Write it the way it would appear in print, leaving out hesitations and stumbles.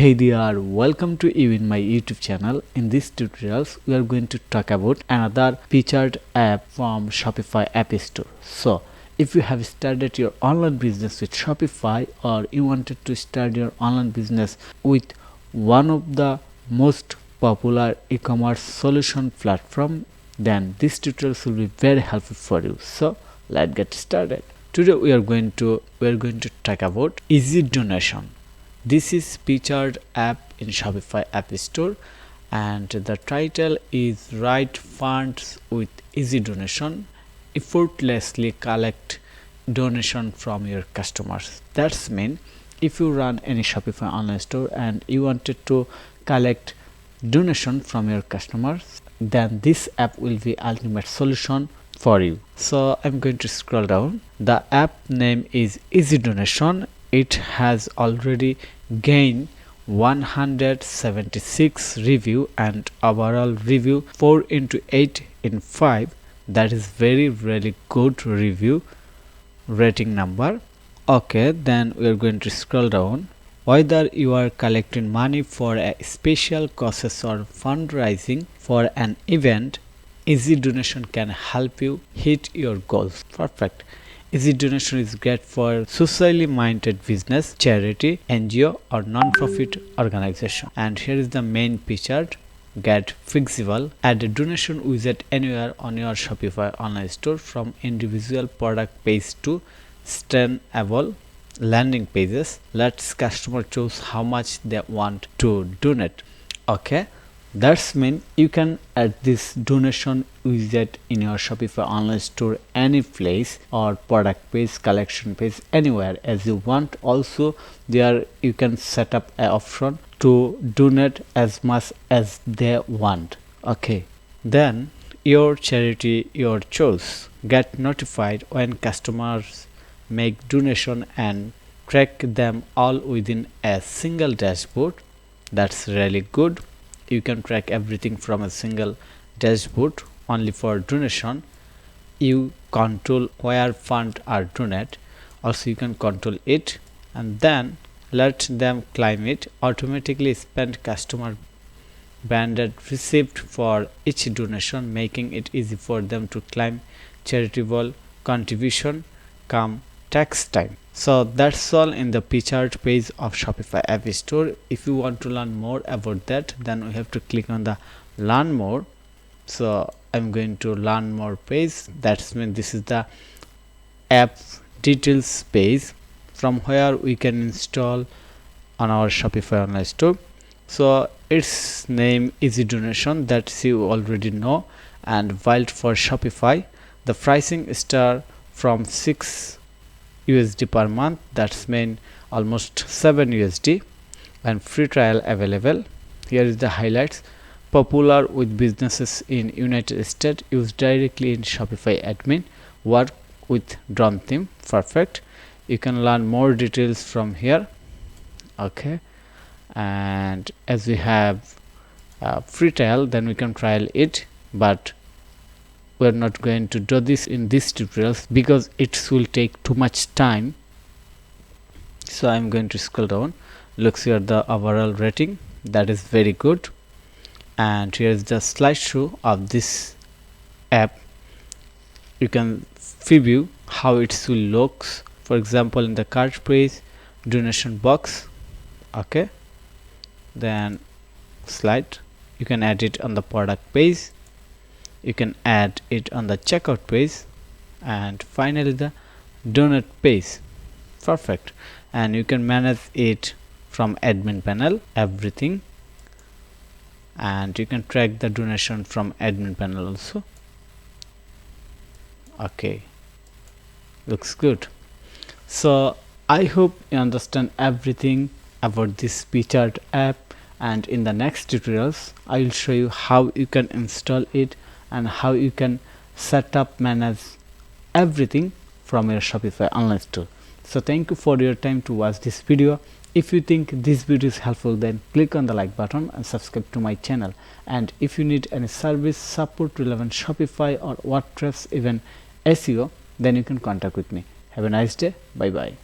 Hey there, welcome to you in my YouTube channel. In this tutorials we are going to talk about another featured app from Shopify App Store. So if you have started your online business with Shopify, or you wanted to start your online business with one of the most popular e-commerce solution platform, then this tutorial will be very helpful for you. So let's get started. Today we are going to talk about easy donation. This is featured app in Shopify App Store, and the title is Write Funds with Easy Donation. Effortlessly collect donation from your customers. That's mean if you run any Shopify online store and you wanted to collect donation from your customers, then this app will be ultimate solution for you. So I'm going to scroll down. The app name is Easy Donation. It has already gained 176 review and overall review 4/8 in 5. That is really good review rating number. Okay, then we are going to scroll down. Whether you are collecting money for a special causes or fundraising for an event, Easy Donation can help you hit your goals. Perfect. Easy Donation is great for socially minded business, charity, NGO, or non-profit organization. And here is the main feature. Get flexible. Add a donation widget anywhere on your Shopify online store, from individual product page to standable landing pages. Let customer choose how much they want to donate. Okay. That's mean you can add this donation widget in your Shopify online store any place, or product page, collection page, anywhere as you want. Also there you can set up an option to donate as much as they want. Okay, then your charity, your choice. Get notified when customers make donation and track them all within a single dashboard. That's really good. You can track everything from a single dashboard. Only for donation you control where funds are donated. Also you can control it, and then let them claim it. Automatically spend customer banded receipt for each donation, making it easy for them to claim charitable contribution come tax time. So that's all in the featured page of Shopify App Store. If you want to learn more about that, then we have to click on the learn more. So I'm going to learn more page. That's mean this is the app details page, from where we can install on our Shopify online store. So its name Easy Donation, that you already know. And while for Shopify, the pricing start from $6 per month. That's mean almost $7, and free trial available. Here is the highlights. Popular with businesses in United States. Use directly in Shopify admin. Work with drawn theme. Perfect. You can learn more details from here. Okay, and as we have free trial, then we can trial it, but we're not going to do this in this tutorials because it will take too much time. So I'm going to scroll down. Looks here the overall rating, that is very good. And here's the slideshow of this app. You can preview how it will looks. For example, in the cart page, donation box. Okay, then slide, you can add it on the product page, you can add it on the checkout page, and finally the donate page. Perfect. And you can manage it from admin panel, everything, and you can track the donation from admin panel also. Okay, looks good. So I hope you understand everything about this featured app, and in the next tutorials I will show you how you can install it and how you can set up, manage everything from your Shopify online store. So thank you for your time to watch this video. If you think this video is helpful, then click on the like button and subscribe to my channel. And if you need any service support relevant Shopify or WordPress, even SEO, then you can contact with me. Have a nice day. Bye bye.